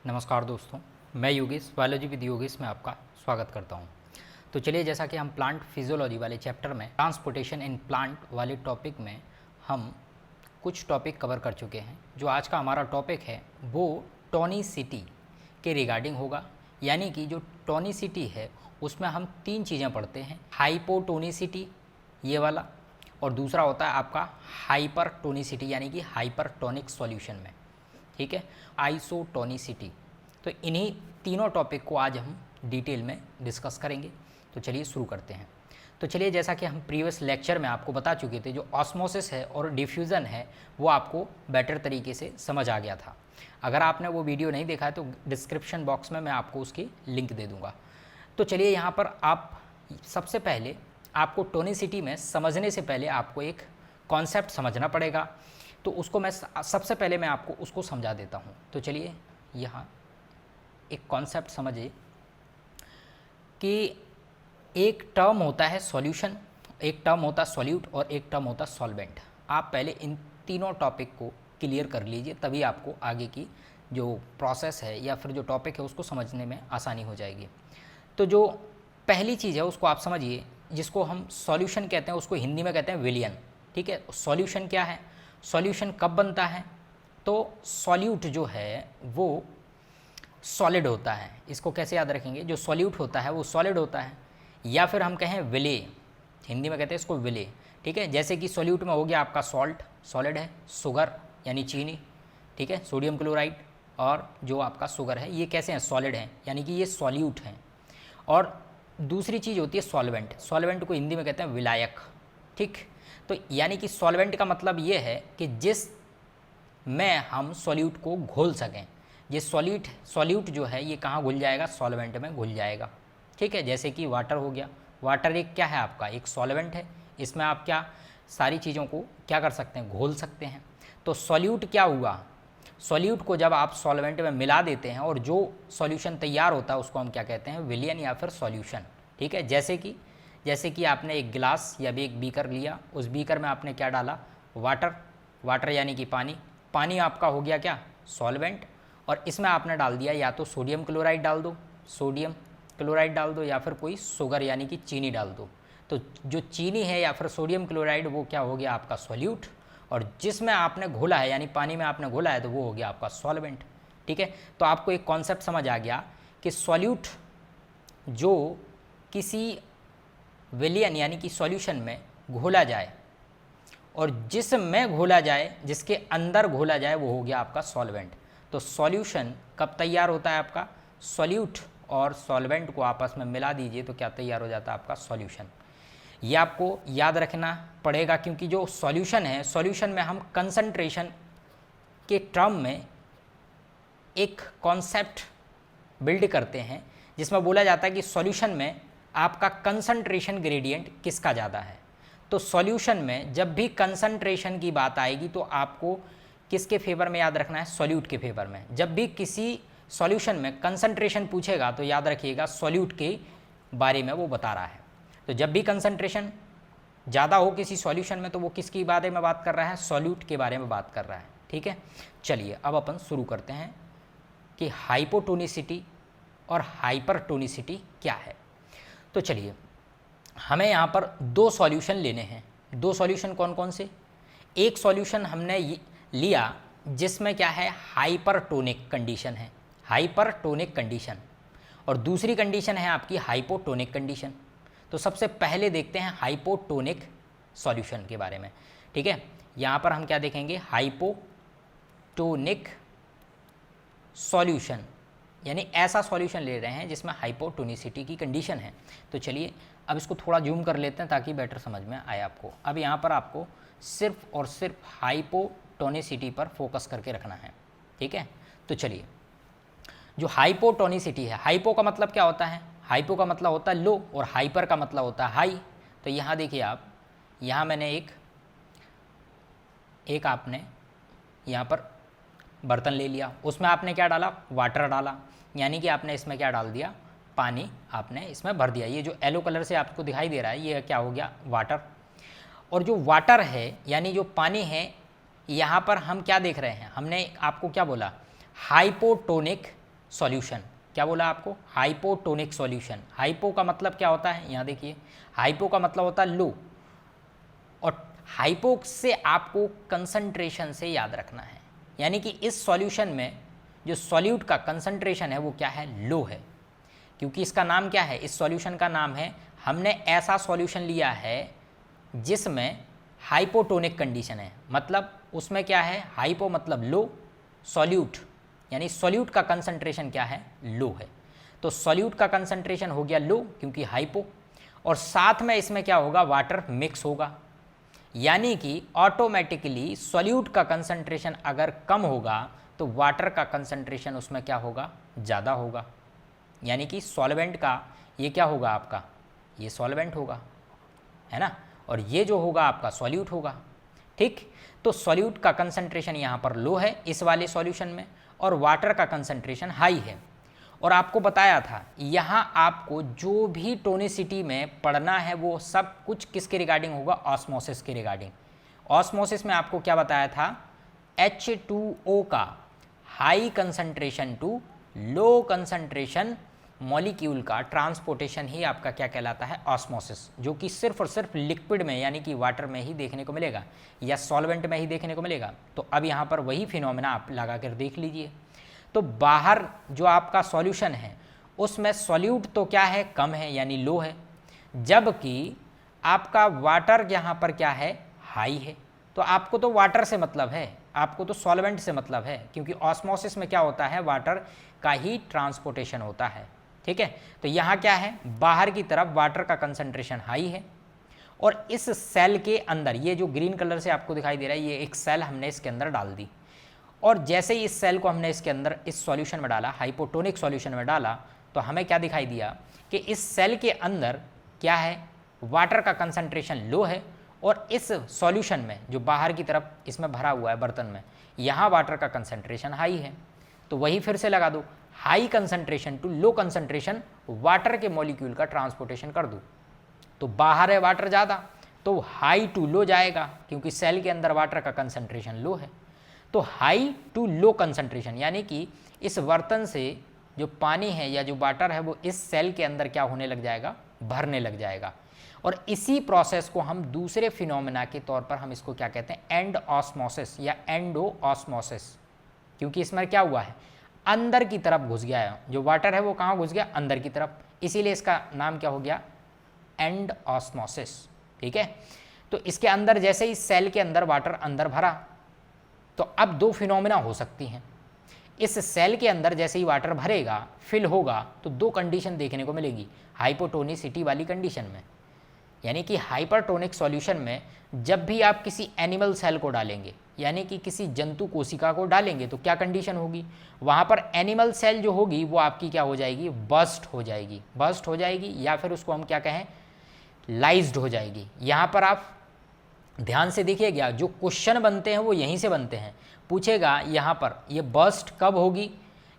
नमस्कार दोस्तों, मैं योगेश बायोलॉजी विद योगेश में आपका स्वागत करता हूं। तो चलिए, जैसा कि हम प्लांट फिजियोलॉजी वाले चैप्टर में ट्रांसपोर्टेशन इन प्लांट वाले टॉपिक में हम कुछ टॉपिक कवर कर चुके हैं। जो आज का हमारा टॉपिक है वो टोनिसिटी के रिगार्डिंग होगा। यानी कि जो टोनिसिटी है उसमें हम तीन चीज़ें पढ़ते हैं, हाइपोटोनिसिटी ये वाला, और दूसरा होता है आपका हाइपरटोनिसिटी यानी कि हाइपरटोनिक सॉल्यूशन में, ठीक है, आइसोटोनिसिटी। तो इन्हीं तीनों टॉपिक को आज हम डिटेल में डिस्कस करेंगे। तो चलिए शुरू करते हैं। तो चलिए, जैसा कि हम प्रीवियस लेक्चर में आपको बता चुके थे, जो ऑस्मोसिस है और डिफ्यूज़न है वो आपको बेटर तरीके से समझ आ गया था। अगर आपने वो वीडियो नहीं देखा है तो डिस्क्रिप्शन बॉक्स में मैं आपको उसकी लिंक दे दूँगा। तो चलिए, यहाँ पर आप सबसे पहले आपको टोनिसिटी में समझने से पहले आपको एक कॉन्सेप्ट समझना पड़ेगा। तो उसको मैं सबसे पहले मैं आपको उसको समझा देता हूँ। तो चलिए, यहाँ एक कॉन्सेप्ट समझिए कि एक टर्म होता है सॉल्यूशन, एक टर्म होता है सॉल्यूट और एक टर्म होता है सॉल्वेंट। आप पहले इन तीनों टॉपिक को क्लियर कर लीजिए, तभी आपको आगे की जो प्रोसेस है या फिर जो टॉपिक है उसको समझने में आसानी हो जाएगी। तो जो पहली चीज़ है उसको आप समझिए, जिसको हम सॉल्यूशन कहते हैं उसको हिंदी में कहते हैं विलयन, ठीक है। सॉल्यूशन क्या है, सॉल्यूशन कब बनता है? तो सॉल्यूट जो है वो सॉलिड होता है। इसको कैसे याद रखेंगे, जो सॉल्यूट होता है वो सॉलिड होता है, या फिर हम कहें विले, हिंदी में कहते हैं इसको विले, ठीक है। जैसे कि सॉल्यूट में हो गया आपका सॉल्ट, सॉलिड है, शुगर यानी चीनी, ठीक है, सोडियम क्लोराइड, और जो आपका शुगर है ये कैसे हैं, सॉलिड हैं, यानी कि ये सॉल्यूट हैं। और दूसरी चीज़ होती है सॉल्वेंट, सॉल्वेंट को हिंदी में कहते हैं विलायक, ठीक। तो यानी कि सॉल्वेंट का मतलब ये है कि जिस में हम सॉल्यूट को घोल सकें। ये सॉल्यूट जो है ये कहाँ घुल जाएगा, सॉल्वेंट में घुल जाएगा, ठीक है। जैसे कि वाटर हो गया, वाटर एक क्या है आपका, एक सॉल्वेंट है। इसमें आप क्या सारी चीज़ों को क्या कर सकते हैं, घोल सकते हैं। तो सॉल्यूट क्या हुआ, सॉल्यूट को जब आप सॉल्वेंट में मिला देते हैं और जो सॉल्यूशन तैयार होता है उसको हम क्या कहते हैं, विलयन या फिर सॉल्यूशन, ठीक है। जैसे कि आपने एक गिलास या भी एक बीकर लिया, उस बीकर में आपने क्या डाला, वाटर यानी कि पानी आपका हो गया क्या, सॉल्वेंट, और इसमें आपने डाल दिया या तो सोडियम क्लोराइड डाल दो या फिर कोई शुगर यानी कि चीनी डाल दो। तो जो चीनी है या फिर सोडियम क्लोराइड वो क्या हो गया आपका सॉल्यूट, और जिसमें आपने घोला है यानी पानी में आपने घोला है तो वो हो गया आपका सॉल्वेंट, ठीक है। तो आपको एक कॉन्सेप्ट समझ आ गया कि सॉल्यूट जो किसी विलयन यानी कि सॉल्यूशन में घोला जाए और जिसमें घोला जाए, जिसके अंदर घोला जाए, वो हो गया आपका सॉल्वेंट। तो सॉल्यूशन कब तैयार होता है आपका, सॉल्यूट और सॉल्वेंट को आपस में मिला दीजिए तो क्या तैयार हो जाता है आपका सॉल्यूशन। ये आपको याद रखना पड़ेगा, क्योंकि जो सॉल्यूशन है, सॉल्यूशन में हम कंसंट्रेशन के टर्म में एक कॉन्सेप्ट बिल्ड करते हैं जिसमें बोला जाता है कि सॉल्यूशन में आपका कंसंट्रेशन ग्रेडियंट किसका ज़्यादा है। तो सॉल्यूशन में जब भी कंसंट्रेशन की बात आएगी तो आपको किसके फेवर में याद रखना है, सॉल्यूट के फेवर में। जब भी किसी सॉल्यूशन में कंसंट्रेशन पूछेगा तो याद रखिएगा सॉल्यूट के बारे में वो बता रहा है। तो जब भी कंसंट्रेशन ज़्यादा हो किसी सॉल्यूशन में तो वो किसके बारे में बात कर रहा है, सॉल्यूट के बारे में बात कर रहा है, ठीक है। चलिए, अब अपन शुरू करते हैं कि हाइपोटोनिसिटी और हाइपरटोनिसिटी क्या है। तो चलिए, हमें यहाँ पर दो सॉल्यूशन लेने हैं। दो सॉल्यूशन कौन कौन से, एक सॉल्यूशन हमने लिया जिसमें क्या है, हाइपरटोनिक कंडीशन है, हाइपरटोनिक कंडीशन, और दूसरी कंडीशन है आपकी हाइपोटोनिक कंडीशन। तो सबसे पहले देखते हैं हाइपोटोनिक सॉल्यूशन के बारे में, ठीक है। यहाँ पर हम क्या देखेंगे, हाइपोटोनिक सॉल्यूशन, यानी ऐसा सॉल्यूशन ले रहे हैं जिसमें हाइपोटोनिसिटी की कंडीशन है। तो चलिए, अब इसको थोड़ा जूम कर लेते हैं ताकि बेटर समझ में आए आपको। अब यहाँ पर आपको सिर्फ और सिर्फ हाइपोटोनिसिटी पर फोकस करके रखना है, ठीक है। तो चलिए, जो हाइपोटोनिसिटी है, हाइपो का मतलब क्या होता है, हाइपो का मतलब होता है लो और हाइपर का मतलब होता है हाई। तो यहाँ देखिए आप, यहाँ मैंने एक आपने यहाँ पर बर्तन ले लिया, उसमें आपने क्या डाला, वाटर डाला, यानी कि आपने इसमें क्या डाल दिया, पानी आपने इसमें भर दिया। ये जो येलो कलर से आपको दिखाई दे रहा है ये क्या हो गया, वाटर। और जो वाटर है यानी जो पानी है, यहाँ पर हम क्या देख रहे हैं, हमने आपको क्या बोला, हाइपोटोनिक सॉल्यूशन। क्या बोला आपको? Hypotonic solution. हाइपो का मतलब क्या होता है? यहाँ देखिए, हाइपो का मतलब होता है लो, और हाइपो से आपको कंसंट्रेशन से याद रखना है, यानी कि इस सॉल्यूशन में जो सॉल्यूट का कंसंट्रेशन है वो क्या है? लो है। क्योंकि इसका नाम क्या है? इस सॉल्यूशन का नाम है, हमने ऐसा सॉल्यूशन लिया है जिसमें हाइपोटोनिक कंडीशन है, मतलब उसमें क्या है? हाइपो मतलब लो, सॉल्यूट यानी सॉल्यूट का कंसंट्रेशन क्या है? लो है। तो सॉल्यूट का कंसंट्रेशन हो गया लो क्योंकि हाइपो, और साथ में इसमें क्या होगा? वाटर मिक्स होगा, यानी कि ऑटोमेटिकली सॉल्यूट का कंसंट्रेशन अगर कम होगा तो वाटर का कंसंट्रेशन उसमें क्या होगा? ज़्यादा होगा, यानी कि सॉल्वेंट का ये क्या होगा? आपका ये सॉल्वेंट होगा, है ना, और ये जो होगा आपका सॉल्यूट होगा। ठीक, तो सॉल्यूट का कंसंट्रेशन यहाँ पर लो है इस वाले सॉल्यूशन में, और वाटर का कंसंट्रेशन हाई है। और आपको बताया था यहाँ आपको जो भी टोनिसिटी में पढ़ना है वो सब कुछ किसके रिगार्डिंग होगा? ऑस्मोसिस के रिगार्डिंग। ऑस्मोसिस में आपको क्या बताया था? H2O का high concentration to low concentration molecule का ट्रांसपोर्टेशन ही आपका क्या कहलाता है? ऑस्मोसिस, जो कि सिर्फ और सिर्फ लिक्विड में यानी कि वाटर में ही देखने को मिलेगा या सॉल्वेंट में ही देखने को मिलेगा। तो अब यहाँ पर वही फिनोमेना आप लगा कर देख लीजिए। तो बाहर जो आपका सॉल्यूशन है उसमें सॉल्यूट तो क्या है? कम है यानी लो है, जबकि आपका वाटर यहाँ पर क्या है? हाई है। तो आपको तो वाटर से मतलब है, आपको तो सॉल्वेंट से मतलब है, क्योंकि ऑस्मोसिस में क्या होता है? वाटर का ही ट्रांसपोर्टेशन होता है। ठीक है, तो यहाँ क्या है? बाहर की तरफ वाटर का कंसंट्रेशन हाई है, और इस सेल के अंदर ये जो ग्रीन कलर से आपको दिखाई दे रहा है, ये एक सेल हमने इसके अंदर डाल दी, और जैसे ही इस सेल को हमने इसके अंदर इस सॉल्यूशन में डाला, हाइपोटोनिक सॉल्यूशन में डाला, तो हमें क्या दिखाई दिया कि इस सेल के अंदर क्या है? वाटर का कंसंट्रेशन लो है, और इस सॉल्यूशन में जो बाहर की तरफ इसमें भरा हुआ है बर्तन में, यहाँ वाटर का कंसंट्रेशन हाई है। तो वही फिर से लगा दो, high concentration to low concentration water के मॉलिक्यूल का ट्रांसपोर्टेशन कर दो। तो बाहर है वाटर ज़्यादा, तो हाई टू लो जाएगा, क्योंकि सेल के अंदर वाटर का कंसंट्रेशन लो है। तो हाई टू लो कंसंट्रेशन यानी कि इस बर्तन से जो पानी है या जो वाटर है वो इस सेल के अंदर क्या होने लग जाएगा? भरने लग जाएगा। और इसी प्रोसेस को हम दूसरे फिनोमेना के तौर पर हम इसको क्या कहते हैं? एंड ऑस्मोसिस या एंडो ऑस्मोसिस, क्योंकि इसमें क्या हुआ है? अंदर की तरफ घुस गया है, जो वाटर है वो कहाँ घुस गया? अंदर की तरफ, इसीलिए इसका नाम क्या हो गया? And osmosis. ठीक है, तो इसके अंदर जैसे ही सेल के अंदर वाटर अंदर भरा, तो अब दो फिनोमेना हो सकती हैं। इस सेल के अंदर जैसे ही वाटर भरेगा, फिल होगा, तो दो कंडीशन देखने को मिलेगी हाइपोटोनिसिटी वाली कंडीशन में, यानी कि हाइपरटोनिक सॉल्यूशन में जब भी आप किसी एनिमल सेल को डालेंगे, यानी कि किसी जंतु कोशिका को डालेंगे, तो क्या कंडीशन होगी? वहाँ पर एनिमल सेल जो होगी वो आपकी क्या हो जाएगी? बर्स्ट हो जाएगी, बर्स्ट हो जाएगी, या फिर उसको हम क्या कहें? लाइज्ड हो जाएगी। यहाँ पर आप ध्यान से देखिएगा, जो क्वेश्चन बनते हैं वो यहीं से बनते हैं। पूछेगा यहाँ पर ये बर्स्ट कब होगी,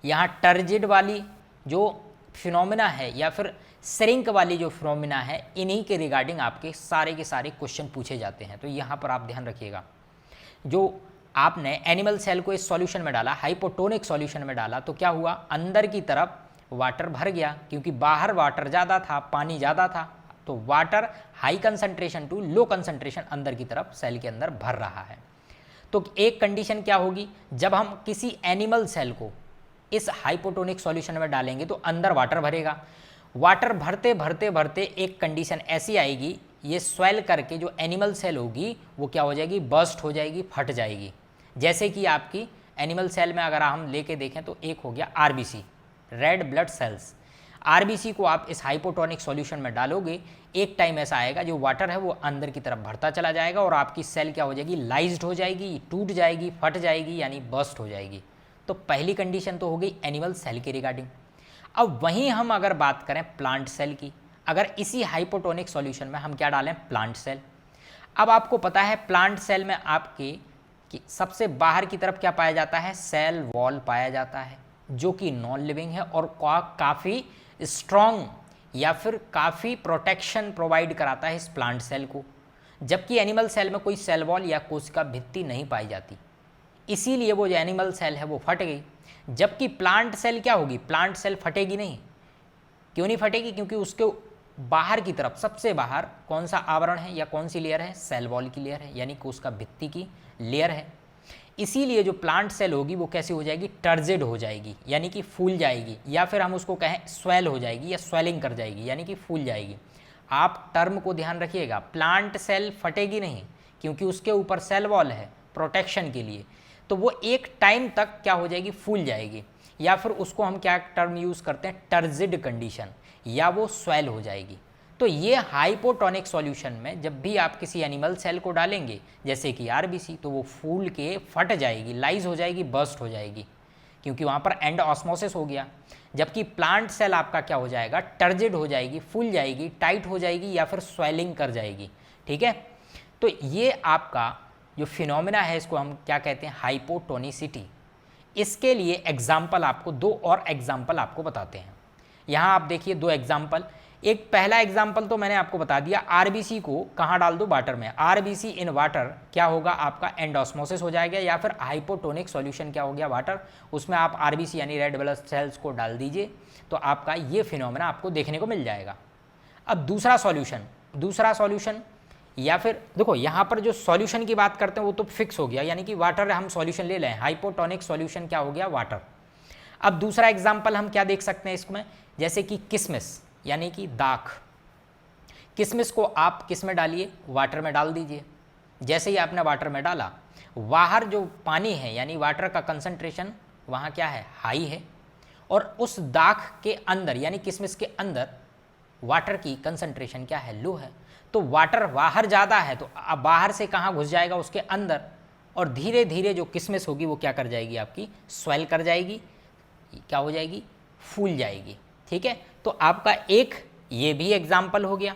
यहाँ टर्जिड वाली जो फिनोमिना है या फिर श्रिंक वाली जो फिनोमिना है, इन्हीं के रिगार्डिंग आपके सारे के सारे क्वेश्चन पूछे जाते हैं। तो यहाँ पर आप ध्यान रखिएगा, जो आपने एनिमल सेल को इस सॉल्यूशन में डाला, हाइपोटोनिक सॉल्यूशन में डाला, तो क्या हुआ? अंदर की तरफ वाटर भर गया, क्योंकि बाहर वाटर ज़्यादा था, पानी ज़्यादा था, तो water high concentration to low concentration अंदर की तरफ सेल के अंदर भर रहा है। तो एक कंडीशन क्या होगी? जब हम किसी एनिमल सेल को इस हाइपोटोनिक सॉल्यूशन में डालेंगे तो अंदर वाटर भरेगा, वाटर भरते भरते भरते एक कंडीशन ऐसी आएगी, ये स्वेल करके जो एनिमल सेल होगी वो क्या हो जाएगी? बर्स्ट हो जाएगी, फट जाएगी। जैसे कि आपकी एनिमल सेल में अगर हम लेके देखें तो एक हो गया RBC, red blood cells. RBC को आप इस हाइपोटोनिक सॉल्यूशन में डालोगे, एक टाइम ऐसा आएगा जो वाटर है वो अंदर की तरफ भरता चला जाएगा और आपकी सेल क्या हो जाएगी? लाइज्ड हो जाएगी, टूट जाएगी, फट जाएगी, यानी बर्स्ट हो जाएगी। तो पहली कंडीशन तो हो गई एनिमल सेल के रिगार्डिंग। अब वहीं हम अगर बात करें प्लांट सेल की, अगर इसी हाइपोटोनिक सॉल्यूशन में हम क्या डालें? Plant cell. अब आपको पता है प्लांट सेल में आपके कि सबसे बाहर की तरफ क्या पाया जाता है? सेल वॉल पाया जाता है, जो कि नॉन लिविंग है और काफ़ी स्ट्रॉन्ग या फिर काफ़ी प्रोटेक्शन प्रोवाइड कराता है इस प्लांट सेल को, जबकि एनिमल सेल में कोई सेल वॉल या कोशिका भित्ति नहीं पाई जाती। इसीलिए वो जो एनिमल सेल है वो फट गई। जबकि प्लांट सेल क्या होगी, प्लांट सेल फटेगी नहीं। क्यों नहीं फटेगी, क्योंकि उसके बाहर की तरफ सबसे बाहर कौन सा आवरण है या कौन सी लेयर है, सेल वॉल की लेयर है, यानी कि उसका भित्ति की लेयर है। इसीलिए जो प्लांट सेल होगी वो कैसी हो जाएगी, टर्जिड हो जाएगी, यानी कि फूल जाएगी, या फिर हम उसको कहें स्वेल हो जाएगी या स्वेलिंग कर जाएगी, यानी कि फूल जाएगी। आप टर्म को ध्यान रखिएगा, प्लांट सेल फटेगी नहीं क्योंकि उसके ऊपर सेल वॉल है प्रोटेक्शन के लिए, तो वो एक टाइम तक क्या हो जाएगी, फूल जाएगी, या फिर उसको हम क्या टर्म यूज़ करते हैं, टर्जिड कंडीशन, या वो स्वेल हो जाएगी। तो ये हाइपोटोनिक सॉल्यूशन में जब भी आप किसी एनिमल सेल को डालेंगे जैसे कि आरबीसी, तो वो फूल के फट जाएगी, लाइज हो जाएगी, बर्स्ट हो जाएगी, क्योंकि वहाँ पर एंड ऑस्मोसिस हो गया। जबकि प्लांट सेल आपका क्या हो जाएगा, टर्जिड हो जाएगी, फूल जाएगी, टाइट हो जाएगी, या फिर स्वेलिंग कर जाएगी। ठीक है, तो ये आपका जो फिनोमेना है इसको हम क्या कहते हैं, हाइपोटोनिसिटी। इसके लिए एग्जाम्पल आपको दो और एग्जाम्पल आपको बताते हैं। यहाँ आप देखिए दो एग्जाम्पल। एक पहला एग्जाम्पल तो मैंने आपको बता दिया, आरबीसी को कहाँ डाल दो, वाटर में। आरबीसी इन वाटर क्या होगा, आपका एंडोस्मोसिस हो जाएगा, या फिर हाइपोटोनिक सॉल्यूशन क्या हो गया, वाटर। उसमें आप आरबीसी यानी रेड ब्लड सेल्स को डाल दीजिए, तो आपका ये फिनोमेना आपको देखने को मिल जाएगा। अब दूसरा सॉल्यूशन या फिर देखो यहाँ पर जो सॉल्यूशन की बात करते हैं वो तो फिक्स हो गया, यानी कि वाटर हम सॉल्यूशन ले लें, हाइपोटोनिक सॉल्यूशन क्या हो गया, वाटर। अब दूसरा एग्जाम्पल हम क्या देख सकते हैं इसमें, जैसे कि किसमिस यानी कि दाख। किसमिस को आप किस में डालिए, वाटर में डाल दीजिए। जैसे ही आपने वाटर में डाला, बाहर जो पानी है यानी वाटर का कंसंट्रेशन वहाँ क्या है, हाई है, और उस दाख के अंदर यानी किसमिस के अंदर वाटर की कंसंट्रेशन क्या है, लो है। तो वाटर बाहर ज़्यादा है, तो अब बाहर से कहाँ घुस जाएगा, उसके अंदर, और धीरे धीरे जो किसमिस होगी वो क्या कर जाएगी, आपकी स्वेल कर जाएगी, क्या हो जाएगी, फूल जाएगी। ठीक है, तो आपका एक ये भी एग्जाम्पल हो गया।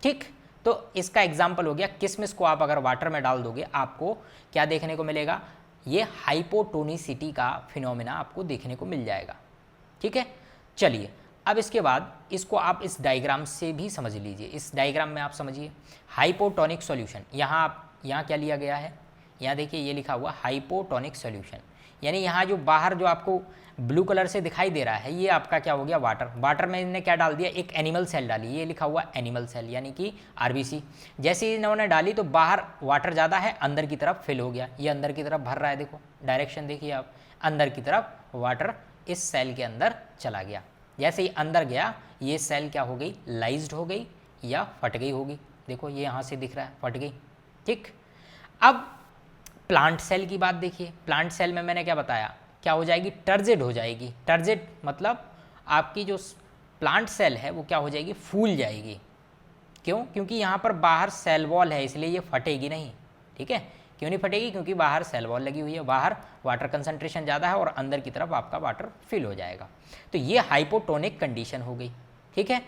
ठीक, तो इसका एग्जाम्पल हो गया, किसमिस को आप अगर वाटर में डाल दोगे आपको क्या देखने को मिलेगा, ये हाइपोटोनिसिटी का फिनोमेना आपको देखने को मिल जाएगा। ठीक है, चलिए अब इसके बाद इसको आप इस डायग्राम से भी समझ लीजिए। इस डायग्राम में आप समझिए हाइपोटोनिक सॉल्यूशन, यहाँ क्या लिया गया है, यहाँ देखिए ये लिखा हुआ हाइपोटोनिक सॉल्यूशन, यानी यहाँ जो बाहर जो आपको ब्लू कलर से दिखाई दे रहा है ये आपका क्या हो गया, वाटर। वाटर में इन्होंने क्या डाल दिया, एक एनिमल सेल डाली, ये लिखा हुआ एनिमल सेल यानी कि आरबीसी। जैसे इन्होंने डाली तो बाहर वाटर ज़्यादा है, अंदर की तरफ फिल हो गया, ये अंदर की तरफ भर रहा है, देखो डायरेक्शन देखिए आप, अंदर की तरफ वाटर इस सेल के अंदर चला गया। जैसे ही अंदर गया ये सेल क्या हो गई, लाइज्ड हो गई या फट गई होगी, देखो ये यहाँ से दिख रहा है, फट गई। ठीक, अब प्लांट सेल की बात देखिए। प्लांट सेल में मैंने क्या बताया, क्या हो जाएगी, टर्जिड हो जाएगी। टर्जिड मतलब आपकी जो प्लांट सेल है वो क्या हो जाएगी, फूल जाएगी। क्यों, क्योंकि यहाँ पर बाहर सेल वॉल है, इसलिए ये फटेगी नहीं। ठीक है, क्यों नहीं फटेगी, क्योंकि बाहर सेल वॉल लगी हुई है, बाहर वाटर कंसंट्रेशन ज़्यादा है और अंदर की तरफ आपका वाटर फिल हो जाएगा। तो ये हाइपोटोनिक कंडीशन हो गई। ठीक है,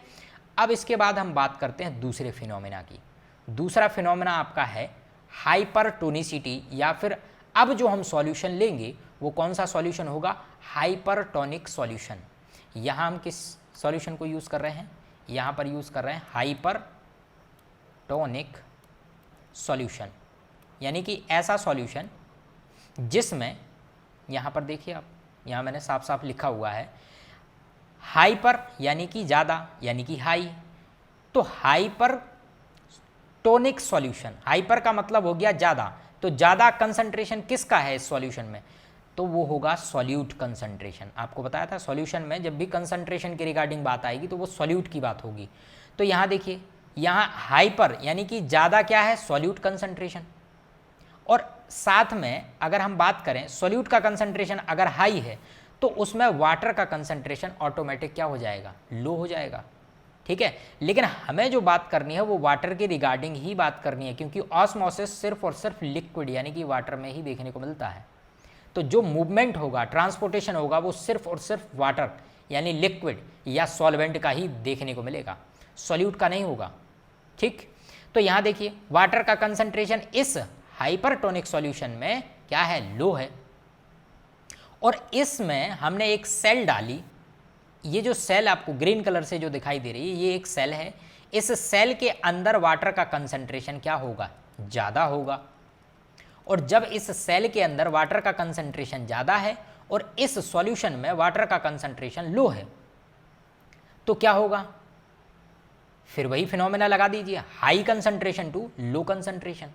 अब इसके बाद हम बात करते हैं दूसरे फिनोमेना की। दूसरा फिनोमेना आपका है हाइपरटोनिसिटी, या फिर अब जो हम सॉल्यूशन लेंगे वो कौन सा सॉल्यूशन होगा, हाइपरटोनिक सॉल्यूशन। यहाँ हम किस सॉल्यूशन को यूज़ कर रहे हैं, यहाँ पर यूज़ कर रहे हैं हाइपरटोनिक सॉल्यूशन, यानी कि ऐसा सॉल्यूशन जिसमें यहाँ पर देखिए आप, यहाँ मैंने साफ साफ लिखा हुआ है हाइपर यानी कि ज़्यादा यानी कि हाई। तो हाइपरटोनिक सॉल्यूशन, हाइपर का मतलब हो गया ज़्यादा, तो ज़्यादा कंसंट्रेशन किसका है इस सॉल्यूशन में, तो वो होगा सॉल्यूट कंसंट्रेशन। आपको बताया था सॉल्यूशन में जब भी कंसंट्रेशन के रिगार्डिंग बात आएगी तो वो सॉल्यूट की बात होगी। तो यहाँ देखिए, यहाँ हाइपर यानी कि ज़्यादा क्या है, सॉल्यूट कंसंट्रेशन, और साथ में अगर हम बात करें सॉल्यूट का कंसंट्रेशन अगर हाई है तो उसमें वाटर का कंसंट्रेशन ऑटोमेटिक क्या हो जाएगा, लो हो जाएगा। ठीक है, लेकिन हमें जो बात करनी है वो वाटर के रिगार्डिंग ही बात करनी है, क्योंकि ऑस्मोसिस सिर्फ और सिर्फ लिक्विड यानी कि वाटर में ही देखने को मिलता है। तो जो मूवमेंट होगा, ट्रांसपोर्टेशन होगा, वो सिर्फ और सिर्फ वाटर यानी लिक्विड या सॉल्वेंट का ही देखने को मिलेगा, सॉल्यूट का नहीं होगा। ठीक, तो यहाँ देखिए वाटर का कंसंट्रेशन इस हाइपरटोनिक सॉल्यूशन में क्या है, लो है, और इसमें हमने एक सेल डाली। ये जो सेल आपको ग्रीन कलर से जो दिखाई दे रही है ये एक सेल है। इस सेल के अंदर वाटर का कंसंट्रेशन क्या होगा, ज़्यादा होगा, और जब इस सेल के अंदर वाटर का कंसंट्रेशन ज़्यादा है और इस सॉल्यूशन में वाटर का कंसंट्रेशन लो है, तो क्या होगा, फिर वही फिनोमेना लगा दीजिए, high concentration to low concentration.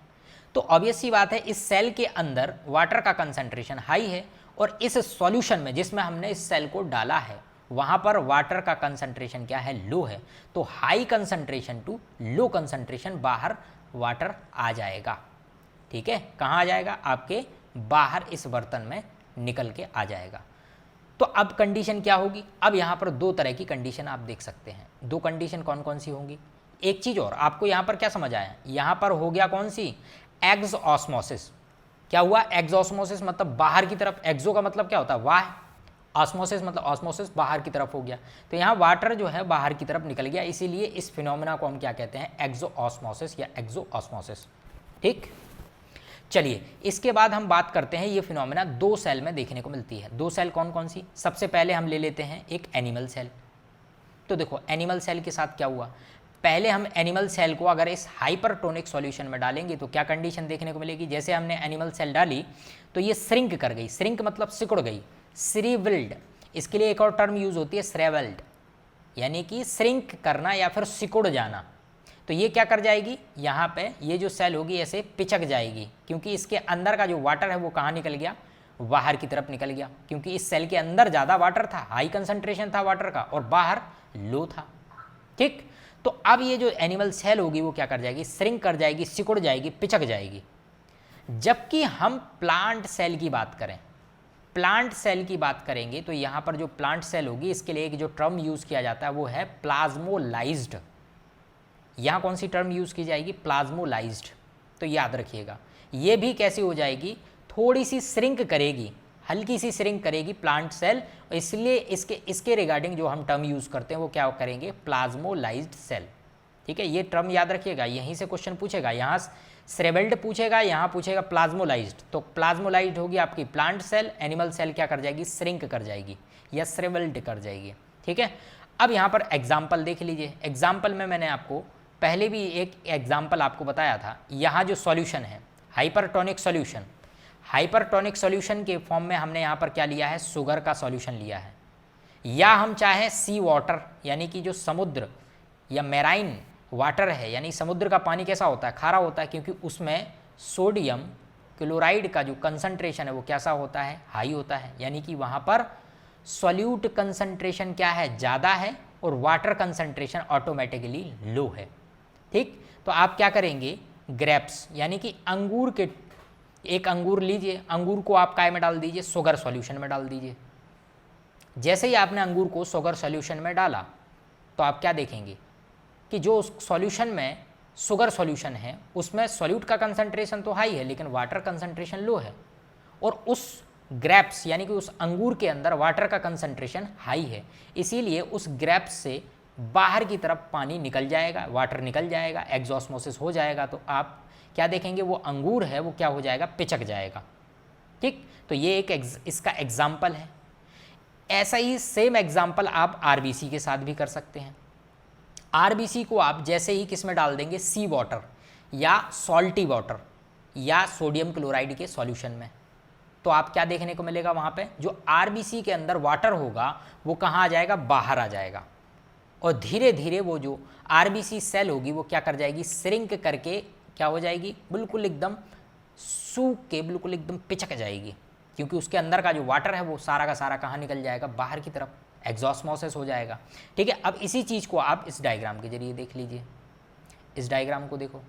तो ऑब्वियस सी बात है इस सेल के अंदर वाटर का कंसंट्रेशन हाई है और इस सॉल्यूशन में जिसमें हमने इस सेल को डाला है वहां पर वाटर का कंसंट्रेशन क्या है, लो है। तो high concentration to low concentration, बाहर वाटर आ जाएगा। ठीक है, कहाँ आ जाएगा, आपके बाहर इस बर्तन में निकल के आ जाएगा। तो अब कंडीशन क्या होगी, अब यहाँ पर दो तरह की कंडीशन आप देख सकते हैं। दो कंडीशन कौन कौन सी होंगी, एक चीज़ और आपको यहाँ पर क्या समझ आया, यहाँ पर हो गया कौन सी, एक्सऑस्मोसिस। क्या हुआ, एक्सऑस्मोसिस मतलब बाहर की तरफ, एक्सो का मतलब क्या होता है वाह, ऑस्मोसिस मतलब ऑस्मोसिस बाहर की तरफ हो गया। तो यहाँ वाटर जो है बाहर की तरफ निकल गया, इसीलिए इस फिनोमेना को हम क्या कहते हैं, एक्सोऑस्मोसिस या एक्सोऑस्मोसिस। ठीक, चलिए इसके बाद हम बात करते हैं, ये फिनोमेना दो सेल में देखने को मिलती है। दो सेल कौन कौन सी, सबसे पहले हम ले लेते हैं एक एनिमल सेल। तो देखो एनिमल सेल के साथ क्या हुआ, पहले हम एनिमल सेल को अगर इस हाइपरटोनिक सॉल्यूशन में डालेंगे तो क्या कंडीशन देखने को मिलेगी, जैसे हमने एनिमल सेल डाली तो ये श्रिंक कर गई, श्रिंक मतलब सिकुड़ गई, श्रीविल्ड, इसके लिए एक और टर्म यूज होती है श्रेवल्ड, यानी कि श्रिंक करना या फिर सिकुड़ जाना। तो ये क्या कर जाएगी, यहाँ पे ये जो सेल होगी ऐसे पिचक जाएगी, क्योंकि इसके अंदर का जो वाटर है वो कहाँ निकल गया, बाहर की तरफ निकल गया, क्योंकि इस सेल के अंदर ज़्यादा वाटर था, हाई कंसंट्रेशन था वाटर का, और बाहर लो था। ठीक, तो अब ये जो एनिमल सेल होगी वो क्या कर जाएगी, श्रिंक कर जाएगी, सिकुड़ जाएगी, पिचक जाएगी। जबकि हम प्लांट सेल की बात करें, प्लांट सेल की बात करेंगे तो यहाँ पर जो प्लांट सेल होगी इसके लिए एक जो टर्म यूज़ किया जाता है वो है प्लाज्मोलाइज्ड। यहाँ कौन सी टर्म यूज़ की जाएगी, प्लाज्मोलाइज्ड। तो याद रखिएगा, ये भी कैसी हो जाएगी, थोड़ी सी श्रिंक करेगी, हल्की सी श्रिंक करेगी प्लांट सेल, इसलिए इसके रिगार्डिंग जो हम टर्म यूज़ करते हैं वो क्या करेंगे, प्लाज्मोलाइज्ड सेल। ठीक है, ये टर्म याद रखिएगा, यहीं से क्वेश्चन पूछेगा, यहाँ श्रेवेल्ड पूछेगा, यहाँ पूछेगा प्लाज्मोलाइज्ड। तो प्लाज्मोलाइज्ड होगी आपकी प्लांट सेल, एनिमल सेल क्या कर जाएगी, श्रिंक कर जाएगी या श्रेवेल्ड कर जाएगी। ठीक है, अब यहाँ पर एग्जाम्पल देख लीजिए। एग्जाम्पल में मैंने आपको पहले भी एक एग्जाम्पल आपको बताया था, यहाँ जो सॉल्यूशन है हाइपरटोनिक सॉल्यूशन, हाइपरटोनिक सॉल्यूशन के फॉर्म में हमने यहाँ पर क्या लिया है, शुगर का सॉल्यूशन लिया है, या हम चाहे सी वाटर यानी कि जो समुद्र या मैराइन वाटर है, यानी समुद्र का पानी कैसा होता है, खारा होता है, क्योंकि उसमें सोडियम क्लोराइड का जो कंसंट्रेशन है वो कैसा होता है, हाई होता है, यानी कि वहाँ पर सॉल्यूट कंसंट्रेशन क्या है, ज़्यादा है, और वाटर कंसंट्रेशन ऑटोमेटिकली लो है। ठीक, तो आप क्या करेंगे, ग्रेप्स यानी कि अंगूर के, एक अंगूर लीजिए, अंगूर को आप काय में डाल दीजिए, शुगर सॉल्यूशन में डाल दीजिए। जैसे ही आपने अंगूर को शुगर सॉल्यूशन में डाला तो आप क्या देखेंगे कि जो सॉल्यूशन में शुगर सॉल्यूशन है उसमें सॉल्यूट का कंसंट्रेशन तो हाई है लेकिन वाटर कंसंट्रेशन लो है, और उस ग्रेप्स यानी कि उस अंगूर के अंदर वाटर का कंसंट्रेशन हाई है, इसीलिए उस ग्रेप्स से बाहर की तरफ पानी निकल जाएगा, वाटर निकल जाएगा, एक्सॉस्मोसिस हो जाएगा। तो आप क्या देखेंगे, वो अंगूर है वो क्या हो जाएगा, पिचक जाएगा। ठीक, तो ये एक इसका एग्जाम्पल है। ऐसा ही सेम एग्जाम्पल आप आरबीसी के साथ भी कर सकते हैं। आरबीसी को आप जैसे ही किस में डाल देंगे, सी वाटर या सॉल्टी वाटर या सोडियम क्लोराइड के सॉल्यूशन में, तो आप क्या देखने को मिलेगा, वहाँ पे जो आरबीसी के अंदर वाटर होगा वो कहाँ आ जाएगा, बाहर आ जाएगा, और धीरे धीरे वो जो आरबीसी सेल होगी वो क्या कर जाएगी, श्रिंक करके क्या हो जाएगी, बिल्कुल एकदम सूख के बिल्कुल एकदम पिचक जाएगी, क्योंकि उसके अंदर का जो वाटर है वो सारा का सारा कहाँ निकल जाएगा, बाहर की तरफ, एक्सॉस्मोसिस हो जाएगा। ठीक है, अब इसी चीज़ को आप इस डायग्राम के जरिए देख लीजिए। इस डायग्राम को देखो,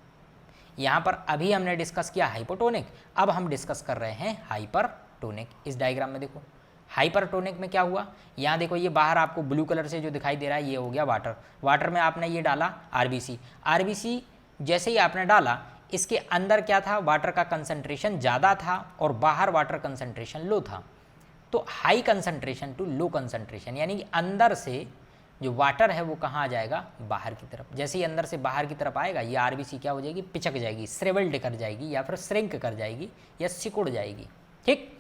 यहाँ पर अभी हमने डिस्कस किया हाइपोटोनिक, अब हम डिस्कस कर रहे हैं हाइपरटोनिक। इस डायग्राम में देखो हाइपरटोनिक में क्या हुआ, यहाँ देखो ये बाहर आपको ब्लू कलर से जो दिखाई दे रहा है ये हो गया वाटर, वाटर में आपने ये डाला आरबीसी, आरबीसी जैसे ही आपने डाला इसके अंदर क्या था, वाटर का कंसंट्रेशन ज़्यादा था और बाहर वाटर कंसंट्रेशन लो था। तो high concentration to low concentration, यानी कि अंदर से जो वाटर है वो कहाँ आ जाएगा, बाहर की तरफ। जैसे ही अंदर से बाहर की तरफ आएगा ये आरबीसी क्या हो जाएगी, पिचक जाएगी, श्रिवेल्ड कर जाएगी या फिर श्रिंक कर जाएगी या सिकुड़ जाएगी। ठीक,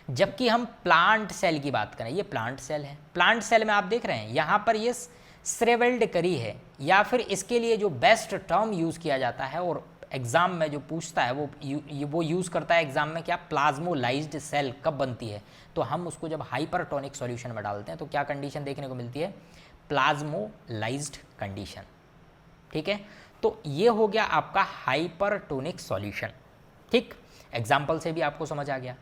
जबकि हम प्लांट सेल की बात करें, ये प्लांट सेल है, प्लांट सेल में आप देख रहे हैं यहाँ पर ये श्रिवेल्ड करी है, या फिर इसके लिए जो बेस्ट टर्म यूज़ किया जाता है और एग्जाम में जो पूछता है वो यूज़ करता है एग्जाम में क्या, प्लाज्मोलाइज्ड सेल कब बनती है, तो हम उसको जब हाइपरटोनिक सॉल्यूशन में डालते हैं तो क्या कंडीशन देखने को मिलती है, प्लाज्मोलाइज्ड कंडीशन। ठीक है, तो ये हो गया आपका हाइपरटोनिक सॉल्यूशन। ठीक, एग्जाम्पल से भी आपको समझ आ गया।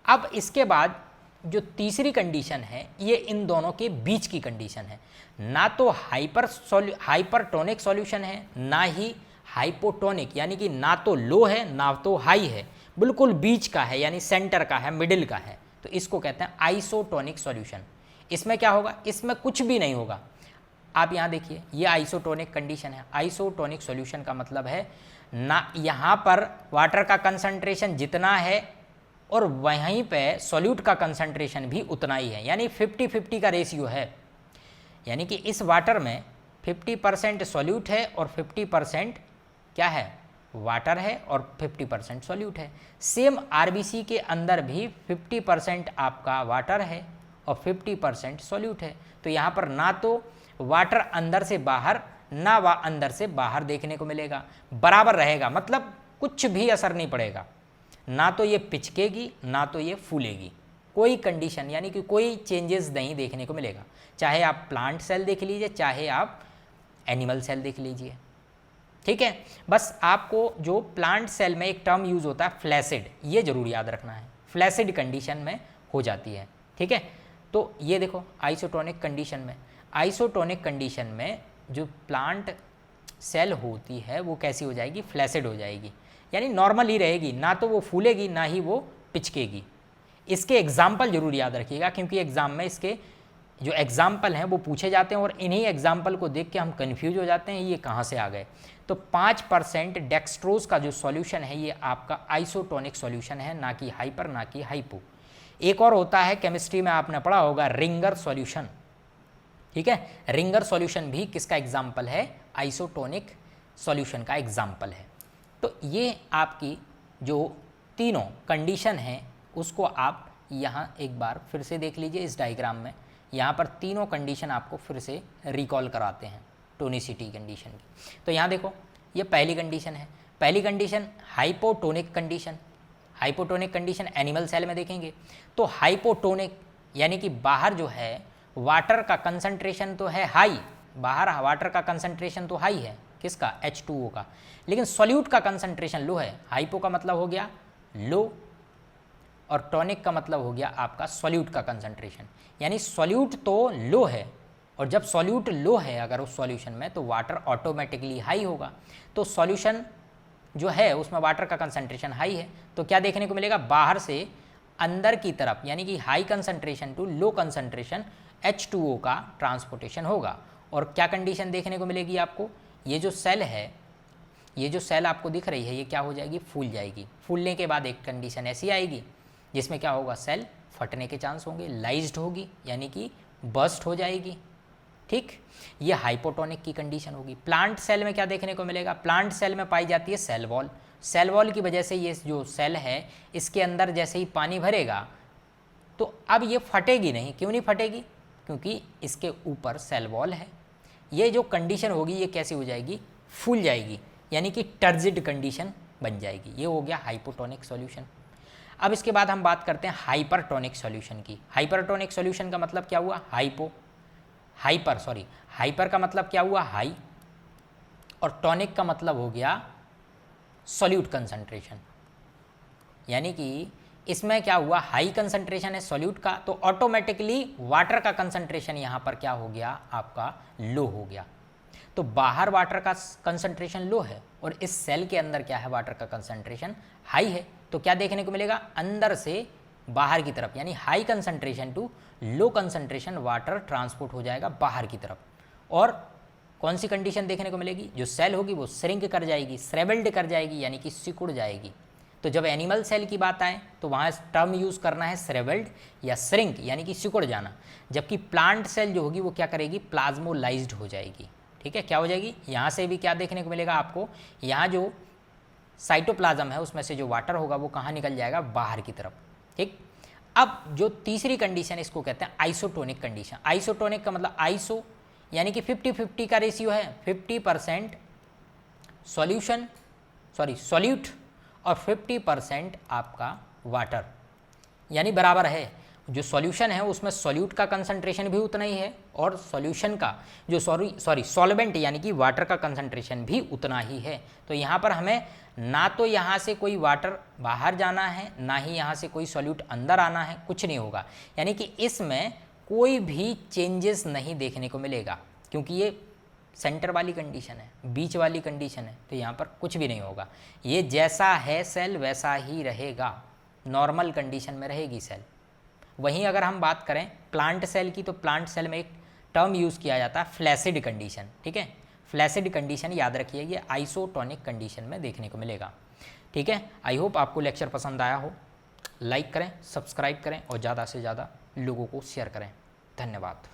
अब इसके बाद जो तीसरी कंडीशन है ये इन दोनों के बीच की कंडीशन है, ना तो हाइपरटोनिक सॉल्यूशन है ना ही हाइपोटोनिक, यानी कि ना तो लो है ना तो हाई है, बिल्कुल बीच का है, यानी सेंटर का है, मिडिल का है, तो इसको कहते हैं आइसोटोनिक सॉल्यूशन। इसमें क्या होगा, इसमें कुछ भी नहीं होगा। आप यहाँ देखिए, ये आइसोटोनिक कंडीशन है। आइसोटोनिक सॉल्यूशन का मतलब है ना यहाँ पर वाटर का कंसंट्रेशन जितना है और वहीं पे सॉल्यूट का कंसंट्रेशन भी उतना ही है, यानी 50-50 का रेशियो है। यानी कि इस वाटर में 50% सॉल्यूट है और 50% क्या है, वाटर है, और 50% सॉल्यूट है। सेम आरबीसी के अंदर भी 50% आपका वाटर है और 50% सॉल्यूट है। तो यहाँ पर ना तो वाटर अंदर से बाहर ना अंदर से बाहर देखने को मिलेगा, बराबर रहेगा, मतलब कुछ भी असर नहीं पड़ेगा, ना तो ये पिचकेगी ना तो ये फूलेगी, कोई कंडीशन यानी कि कोई चेंजेस नहीं देखने को मिलेगा। चाहे आप प्लांट सेल देख लीजिए चाहे आप एनिमल सेल देख लीजिए। ठीक है, बस आपको जो प्लांट सेल में एक टर्म यूज होता है फ्लैसिड, ये जरूर याद रखना है, फ्लैसिड कंडीशन में हो जाती है। ठीक है, तो ये देखो आइसोटोनिक कंडीशन में जो प्लांट सेल होती है वो कैसी हो जाएगी, फ्लैसिड हो जाएगी, यानी नॉर्मल ही रहेगी, ना तो वो फूलेगी ना ही वो पिचकेगी। इसके एग्जाम्पल जरूर याद रखिएगा, क्योंकि एग्जाम में इसके जो एग्जाम्पल हैं वो पूछे जाते हैं और इन्हीं एग्जाम्पल को देख के हम कंफ्यूज हो जाते हैं, ये कहाँ से आ गए। तो 5% डेक्सट्रोज का जो सॉल्यूशन है ये आपका आइसोटोनिक सॉल्यूशन है, ना कि हाइपर ना कि हाइपो। एक और होता है केमिस्ट्री में आपने पढ़ा होगा, रिंगर सॉल्यूशन। ठीक है, रिंगर सॉल्यूशन भी किसका एग्जाम्पल है, आइसोटोनिक सॉल्यूशन का एग्जाम्पल है। तो ये आपकी जो तीनों कंडीशन हैं उसको आप यहाँ एक बार फिर से देख लीजिए इस डायग्राम में। यहाँ पर तीनों कंडीशन आपको फिर से रिकॉल कराते हैं टोनिसिटी कंडीशन की। तो यहाँ देखो, ये पहली कंडीशन है। पहली condition hypotonic condition. Hypotonic condition animal cell में देखेंगे तो हाइपोटोनिक यानी कि बाहर जो है वाटर का कंसंट्रेशन तो है हाई, बाहर वाटर का कंसंट्रेशन तो हाई है, किसका, H2O का, लेकिन सॉल्यूट का कंसंट्रेशन लो है। हाइपो का मतलब हो गया लो और टॉनिक का मतलब हो गया आपका सॉल्यूट का कंसंट्रेशन, यानी सॉल्यूट तो लो है और जब सॉल्यूट लो है अगर उस सॉल्यूशन में तो वाटर ऑटोमेटिकली हाई होगा। तो सॉल्यूशन जो है उसमें वाटर का कंसंट्रेशन हाई है, तो क्या देखने को मिलेगा, बाहर से अंदर की तरफ यानी कि high concentration to low concentration H2O का ट्रांसपोर्टेशन होगा। और क्या कंडीशन देखने को मिलेगी आपको, ये जो सेल है, ये जो सेल आपको दिख रही है ये क्या हो जाएगी, फूल जाएगी। फूलने के बाद एक कंडीशन ऐसी आएगी जिसमें क्या होगा, सेल फटने के चांस होंगे, लाइज्ड होगी यानी कि बर्स्ट हो जाएगी। ठीक, ये हाइपोटोनिक की कंडीशन होगी। प्लांट सेल में क्या देखने को मिलेगा, प्लांट सेल में पाई जाती है सेल वॉल। सेल वॉल की वजह से ये जो सेल है इसके अंदर जैसे ही पानी भरेगा तो अब ये फटेगी नहीं। क्यों नहीं फटेगी, क्योंकि इसके ऊपर सेल वॉल है। ये जो कंडीशन होगी ये कैसी हो जाएगी, फूल जाएगी, यानी कि टर्जिड कंडीशन बन जाएगी। ये हो गया हाइपोटोनिक सॉल्यूशन। अब इसके बाद हम बात करते हैं हाइपरटोनिक सॉल्यूशन की। हाइपरटोनिक सॉल्यूशन का मतलब क्या हुआ, हाइपर का मतलब क्या हुआ, हाई, और टॉनिक का मतलब हो गया सॉल्यूट कंसंट्रेशन। यानी कि इसमें क्या हुआ, हाई कंसंट्रेशन है सॉल्यूट का, तो ऑटोमेटिकली वाटर का कंसंट्रेशन यहाँ पर क्या हो गया, आपका लो हो गया। तो बाहर वाटर का कंसंट्रेशन लो है और इस सेल के अंदर क्या है, वाटर का कंसंट्रेशन हाई है। तो क्या देखने को मिलेगा, अंदर से बाहर की तरफ, यानी high concentration to low concentration water transport हो जाएगा बाहर की तरफ। और कौन सी कंडीशन देखने को मिलेगी, जो सेल होगी वो श्रिंक कर जाएगी, श्रेवल्ड कर जाएगी, यानी कि सिकुड़ जाएगी। तो जब एनिमल सेल की बात आए तो वहाँ टर्म यूज़ करना है श्रेवल्ड या श्रिंक, यानी कि सिकुड़ जाना। जबकि प्लांट सेल जो होगी वो क्या करेगी, प्लाज्मोलाइज्ड हो जाएगी। ठीक है, क्या हो जाएगी, यहाँ से भी क्या देखने को मिलेगा आपको, यहाँ जो साइटोप्लाज्म है उसमें से जो वाटर होगा वो कहाँ निकल जाएगा, बाहर की तरफ। ठीक, अब जो तीसरी कंडीशन इसको कहते हैं आइसोटोनिक कंडीशन। आइसोटोनिक का मतलब आइसो यानी कि 50-50 का रेशियो है, 50% सॉल्यूशन, सॉल्यूट और 50% आपका वाटर, यानी बराबर है। जो सॉल्यूशन है उसमें सॉल्यूट का कंसंट्रेशन भी उतना ही है और सॉल्यूशन का जो सॉल्वेंट यानी कि वाटर का कंसंट्रेशन भी उतना ही है। तो यहाँ पर हमें ना तो यहाँ से कोई वाटर बाहर जाना है, ना ही यहाँ से कोई सॉल्यूट अंदर आना है, कुछ नहीं होगा। यानी कि इसमें कोई भी चेंजेस नहीं देखने को मिलेगा, क्योंकि ये सेंटर वाली कंडीशन है, बीच वाली कंडीशन है, तो यहाँ पर कुछ भी नहीं होगा। ये जैसा है सेल वैसा ही रहेगा, नॉर्मल कंडीशन में रहेगी सेल। वहीं अगर हम बात करें प्लांट सेल की, तो प्लांट सेल में एक टर्म यूज़ किया जाता है फ्लैसिड कंडीशन, ठीक है। फ्लैसिड कंडीशन याद रखिए, ये आइसोटोनिक कंडीशन में देखने को मिलेगा, ठीक है। आई होप आपको लेक्चर पसंद आया हो। लाइक करें, सब्सक्राइब करें और ज़्यादा से ज़्यादा लोगों को शेयर करें। धन्यवाद।